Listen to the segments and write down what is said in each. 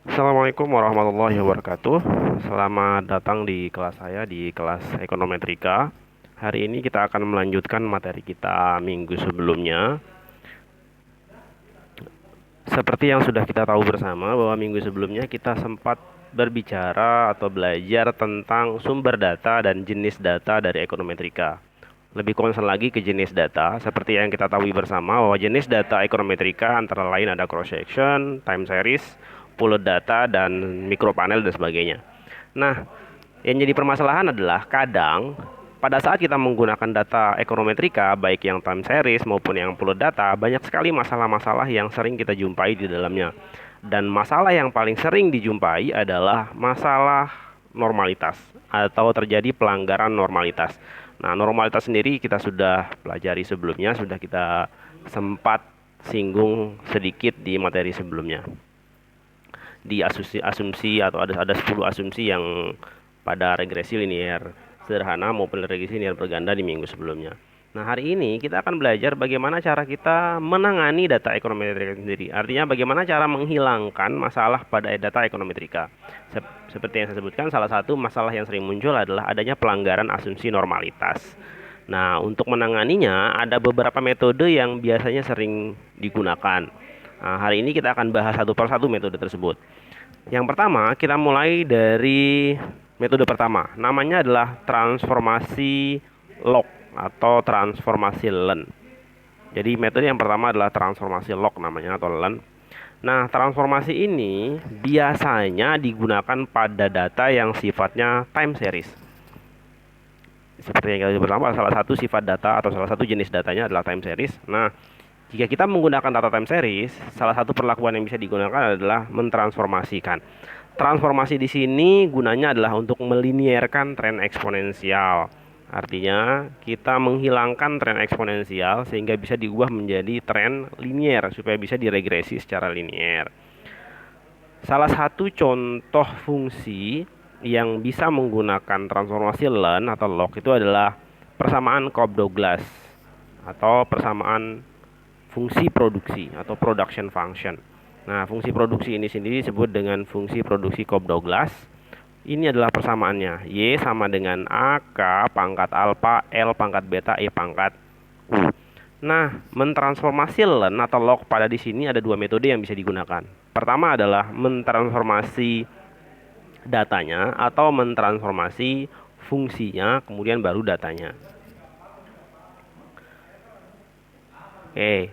Assalamualaikum warahmatullahi wabarakatuh. Selamat datang di kelas saya di kelas Ekonometrika. Hari ini kita akan melanjutkan materi kita minggu sebelumnya. Seperti yang sudah kita tahu bersama bahwa minggu sebelumnya kita sempat berbicara atau belajar tentang sumber data dan jenis data dari Ekonometrika. Lebih concern lagi ke jenis data, seperti yang kita tahu bersama bahwa jenis data Ekonometrika antara lain ada cross section, time series, pooled data, dan micropanel dan sebagainya. Nah, yang jadi permasalahan adalah kadang pada saat kita menggunakan data ekonometrika, baik yang time series maupun yang pooled data, banyak sekali masalah-masalah yang sering kita jumpai di dalamnya. Dan masalah yang paling sering dijumpai adalah masalah normalitas atau terjadi pelanggaran normalitas. Nah, normalitas sendiri kita sudah pelajari sebelumnya, sudah kita sempat singgung sedikit di materi sebelumnya. Di asumsi atau ada 10 asumsi yang pada regresi linear sederhana maupun regresi linear berganda di minggu sebelumnya. Nah, hari ini kita akan belajar bagaimana cara kita menangani data ekonometrika sendiri. Artinya bagaimana cara menghilangkan masalah pada data ekonometrika. Seperti yang saya sebutkan, salah satu masalah yang sering muncul adalah adanya pelanggaran asumsi normalitas. Nah, untuk menanganinya ada beberapa metode yang biasanya sering digunakan. Nah, hari ini kita akan bahas satu persatu metode tersebut. Yang pertama, kita mulai dari metode pertama. Namanya adalah transformasi log atau transformasi len. Jadi metode yang pertama adalah transformasi log namanya atau len. Nah, transformasi ini biasanya digunakan pada data yang sifatnya time series. Seperti yang kita pertama, salah satu sifat data atau salah satu jenis datanya adalah time series. Nah, jika kita menggunakan data time series, salah satu perlakuan yang bisa digunakan adalah mentransformasikan. Transformasi di sini gunanya adalah untuk melinearkan tren eksponensial. Artinya, kita menghilangkan tren eksponensial sehingga bisa diubah menjadi tren linier supaya bisa diregresi secara linier. Salah satu contoh fungsi yang bisa menggunakan transformasi len atau log itu adalah persamaan Cobb-Douglas atau persamaan fungsi produksi atau production function. Nah, fungsi produksi ini sendiri disebut dengan fungsi produksi Cobb-Douglas. Ini adalah persamaannya. Y sama dengan AK pangkat alfa, L pangkat beta, E pangkat U. Nah, mentransformasi len atau log pada di sini ada dua metode yang bisa digunakan. Pertama adalah mentransformasi datanya atau mentransformasi fungsinya, kemudian baru datanya. Oke.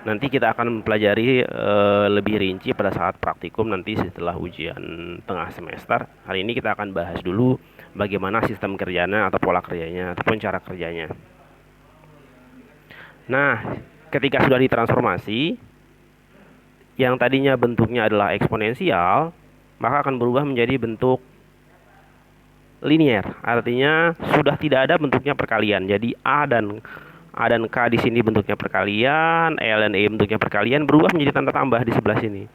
Nanti kita akan mempelajari lebih rinci pada saat praktikum nanti setelah ujian tengah semester. Hari ini kita akan bahas dulu bagaimana sistem kerjanya atau pola kerjanya ataupun cara kerjanya. Nah, ketika sudah ditransformasi, yang tadinya bentuknya adalah eksponensial, maka akan berubah menjadi bentuk linier. Artinya sudah tidak ada bentuknya perkalian. Jadi A dan K di sini bentuknya perkalian, L dan E bentuknya perkalian, berubah menjadi tanda tambah di sebelah sini.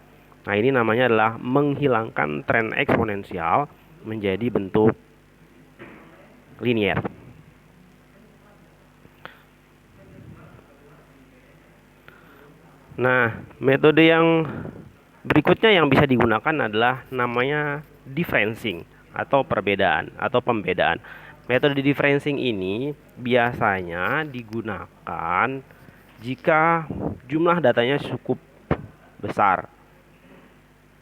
Nah, ini namanya adalah menghilangkan tren eksponensial menjadi bentuk linier. Nah, metode yang berikutnya yang bisa digunakan adalah namanya differencing atau perbedaan atau pembedaan. Metode differencing ini biasanya digunakan jika jumlah datanya cukup besar.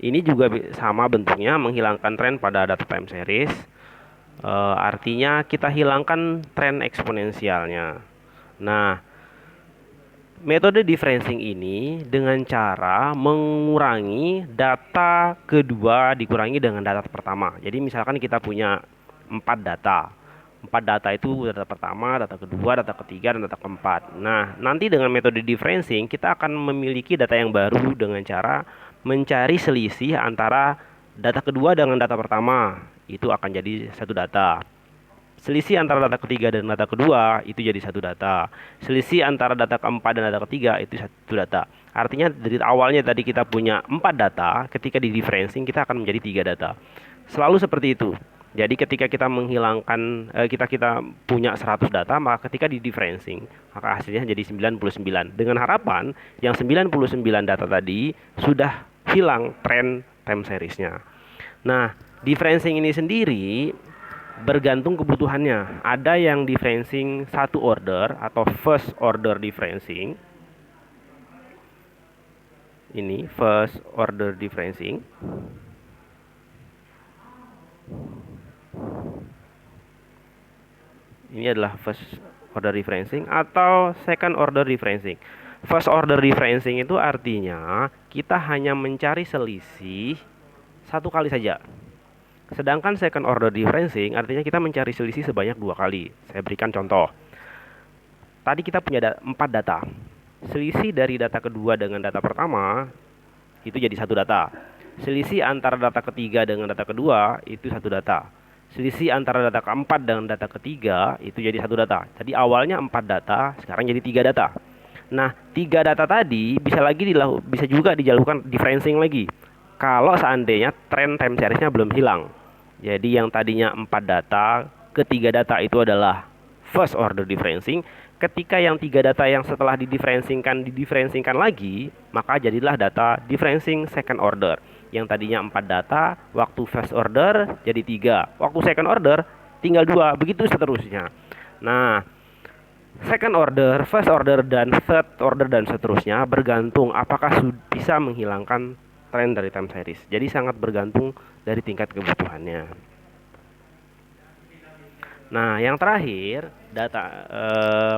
Ini juga sama bentuknya, menghilangkan tren pada data time series. Artinya kita hilangkan tren eksponensialnya. Nah, metode differencing ini dengan cara mengurangi data kedua dikurangi dengan data pertama. Jadi misalkan kita punya 4 data. 4 data itu data pertama, data kedua, data ketiga, dan data keempat. Nah, nanti dengan metode differencing kita akan memiliki data yang baru dengan cara mencari selisih antara data kedua dengan data pertama. Itu akan jadi satu data. Selisih antara data ketiga dan data kedua itu jadi satu data. Selisih antara data keempat dan data ketiga itu satu data. Artinya dari awalnya tadi kita punya 4 data, ketika di differencing kita akan menjadi 3 data. Selalu seperti itu. Jadi ketika kita menghilangkan kita punya 100 data, maka ketika di differencing maka hasilnya jadi 99. Dengan harapan yang 99 data tadi sudah hilang tren time seriesnya. Nah, differencing ini sendiri bergantung kebutuhannya. Ada yang differencing satu order atau first order differencing. Ini first order differencing. Ini adalah first order differencing atau second order differencing. First order differencing itu artinya kita hanya mencari selisih satu kali saja. Sedangkan second order differencing artinya kita mencari selisih sebanyak 2 kali. Saya berikan contoh. Tadi kita punya 4 data. Selisih dari data kedua dengan data pertama itu jadi satu data. Selisih antara data ketiga dengan data kedua itu satu data. Selisih antara data keempat dengan data ketiga itu jadi satu data. Jadi awalnya 4 data, sekarang jadi 3 data. Nah, 3 data tadi bisa juga dilakukan differencing lagi. Kalau seandainya tren time seriesnya belum hilang. Jadi yang tadinya 4 data, ketiga data itu adalah first order differencing. Ketika yang 3 data yang setelah didifferencingkan lagi, maka jadilah data differencing second order. Yang tadinya 4 data, waktu first order jadi 3, waktu second order tinggal 2, begitu seterusnya. Nah, second order, first order, dan third order dan seterusnya bergantung apakah bisa menghilangkan tren dari time series. Jadi sangat bergantung dari tingkat kebutuhannya. Nah, yang terakhir,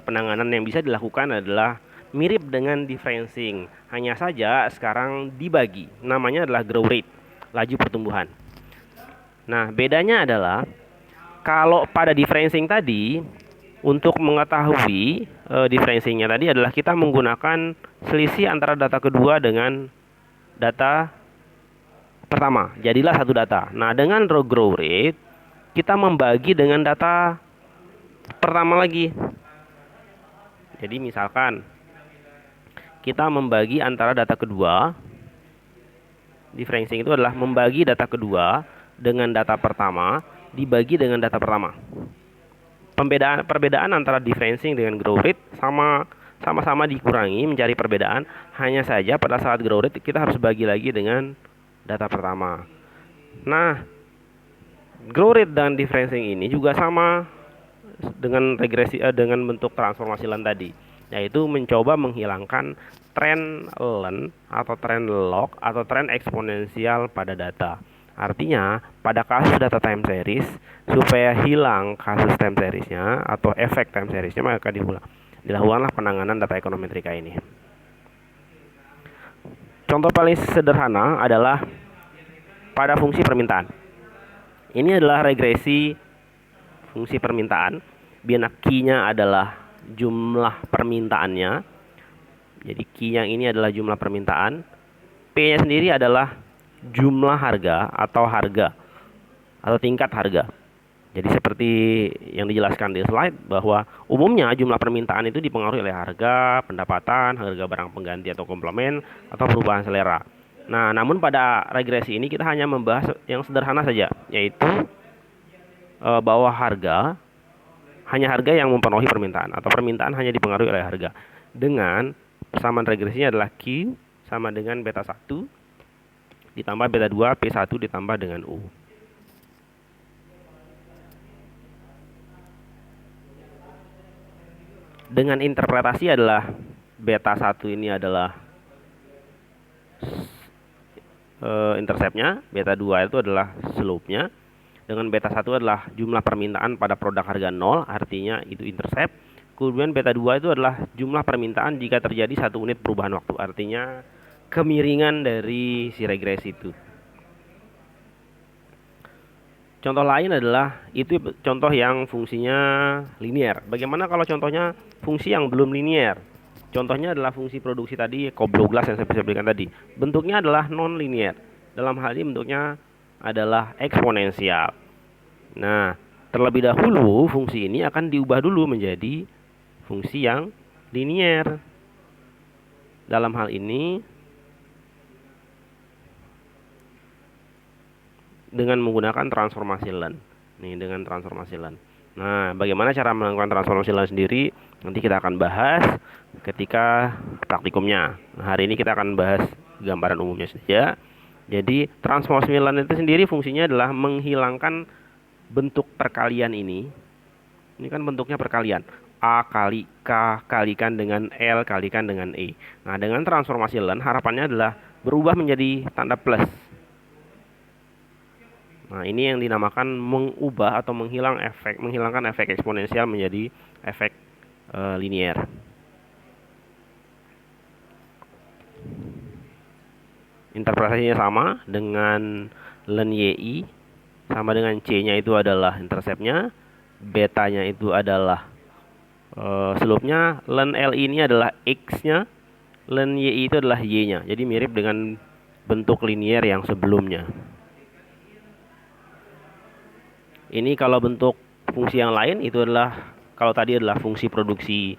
penanganan yang bisa dilakukan adalah mirip dengan differencing. Hanya saja sekarang dibagi. Namanya adalah growth rate, laju pertumbuhan. Nah, bedanya adalah kalau pada differencing tadi, untuk mengetahui differencingnya tadi adalah kita menggunakan selisih antara data kedua dengan data pertama, jadilah satu data. Nah, dengan growth rate kita membagi dengan data pertama lagi. Jadi misalkan kita membagi antara data kedua, differencing itu adalah membagi data kedua dengan data pertama dibagi dengan data pertama. Perbedaan antara differencing dengan growth rate sama-sama dikurangi, mencari perbedaan. Hanya saja pada saat growth rate kita harus bagi lagi dengan data pertama. Nah, growth rate dan differencing ini juga sama dengan dengan bentuk transformasi Len tadi, yaitu mencoba menghilangkan tren Len atau tren log atau tren eksponensial pada data. Artinya, pada kasus data time series, supaya hilang kasus time seriesnya atau efek time seriesnya, maka dilakukanlah penanganan data ekonometrika ini. Contoh paling sederhana adalah pada fungsi permintaan. Ini adalah regresi fungsi permintaan. Key-nya adalah jumlah permintaannya. Jadi key-nya ini adalah jumlah permintaan. P-nya sendiri adalah jumlah harga atau tingkat harga. Jadi seperti yang dijelaskan di slide bahwa umumnya jumlah permintaan itu dipengaruhi oleh harga, pendapatan, harga barang pengganti atau komplement, atau perubahan selera. Nah, namun pada regresi ini kita hanya membahas yang sederhana saja, yaitu bahwa hanya harga yang mempengaruhi permintaan atau permintaan hanya dipengaruhi oleh harga. Dengan persamaan regresinya adalah Q sama dengan beta 1 ditambah beta 2 P1 ditambah dengan U. Dengan interpretasi adalah beta 1 ini adalah interceptnya, beta 2 itu adalah slope-nya. Dengan beta 1 adalah jumlah permintaan pada produk harga 0, artinya itu intercept. Kemudian beta 2 itu adalah jumlah permintaan jika terjadi 1 unit perubahan waktu, artinya kemiringan dari si regresi itu. Contoh lain adalah itu contoh yang fungsinya linear. Bagaimana kalau contohnya fungsi yang belum linear? Contohnya adalah fungsi produksi tadi, Cobb-Douglas yang saya bisa berikan tadi. Bentuknya adalah non-linear. Dalam hal ini bentuknya adalah eksponensial. Nah, terlebih dahulu fungsi ini akan diubah dulu menjadi fungsi yang linear. Dalam hal ini dengan menggunakan transformasi Len. Nih, dengan transformasi Len. Nah, bagaimana cara melakukan transformasi Len sendiri? Nanti kita akan bahas ketika praktikumnya. Nah, hari ini kita akan bahas gambaran umumnya saja. Jadi transformasi nilai itu sendiri fungsinya adalah menghilangkan bentuk perkalian ini. Ini kan bentuknya perkalian. A kali K kalikan dengan L kalikan dengan E. Nah, dengan transformasi ln harapannya adalah berubah menjadi tanda plus. Nah, ini yang dinamakan mengubah atau menghilangkan efek eksponensial menjadi efek linier. Interpretasinya sama dengan ln YI sama dengan C-nya itu adalah interceptnya, betanya itu adalah slope-nya, ln LI ini adalah X-nya, ln YI itu adalah Y-nya. Jadi mirip dengan bentuk linier yang sebelumnya. Ini kalau bentuk fungsi yang lain itu adalah, kalau tadi adalah fungsi produksi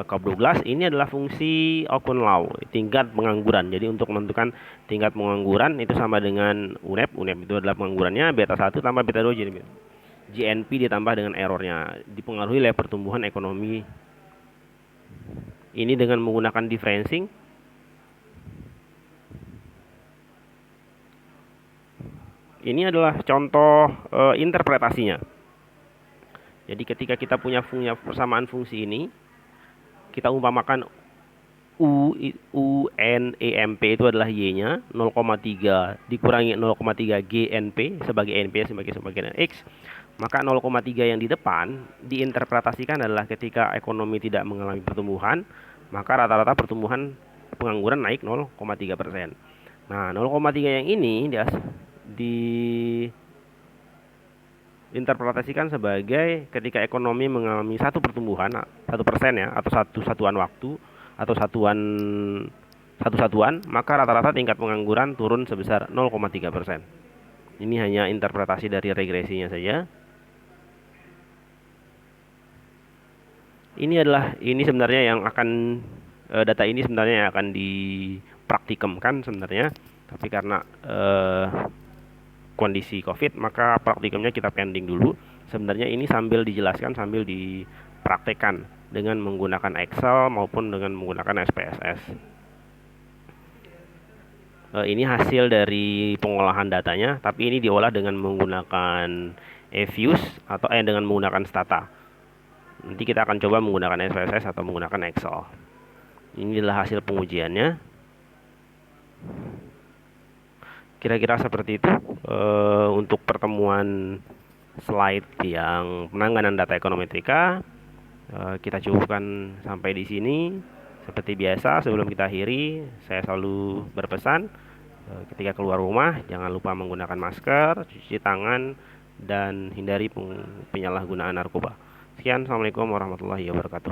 Cobb-Douglas, ini adalah fungsi Open-Lau, tingkat pengangguran. Jadi untuk menentukan tingkat pengangguran itu sama dengan UNEP. UNEP itu adalah penganggurannya beta 1 tambah beta 2 jadi GNP ditambah dengan errornya, dipengaruhi oleh pertumbuhan ekonomi. Ini dengan menggunakan differencing. Ini adalah contoh interpretasinya. Jadi ketika kita punya persamaan fungsi ini, kita umpamakan UNEMP itu adalah Y-nya, 0,3 dikurangi 0,3 GNP sebagai NP sebagai X, maka 0,3 yang di depan diinterpretasikan adalah ketika ekonomi tidak mengalami pertumbuhan, maka rata-rata pertumbuhan pengangguran naik 0,3%. Nah, 0,3 yang ini diinterpretasikan sebagai ketika ekonomi mengalami satu pertumbuhan 1% ya, atau satu satuan waktu atau satu satuan, maka rata-rata tingkat pengangguran turun sebesar 0,3%. Ini hanya interpretasi dari regresinya saja. Ini sebenarnya yang akan data ini sebenarnya yang akan dipraktikumkan sebenarnya, tapi karena kondisi COVID maka praktikumnya kita pending dulu. Sebenarnya ini sambil dijelaskan, sambil dipraktekkan dengan menggunakan Excel maupun dengan menggunakan SPSS. Ini hasil dari pengolahan datanya, tapi ini diolah dengan menggunakan eViews atau dengan menggunakan Stata. Nanti kita akan coba menggunakan SPSS atau menggunakan Excel. Ini adalah hasil pengujiannya. Kira-kira seperti itu untuk pertemuan slide yang penanganan data ekonometrika. Kita cukupkan sampai di sini. Seperti biasa, sebelum kita akhiri, saya selalu berpesan ketika keluar rumah jangan lupa menggunakan masker, cuci tangan, dan hindari penyalahgunaan narkoba. Sekian, assalamualaikum warahmatullahi wabarakatuh.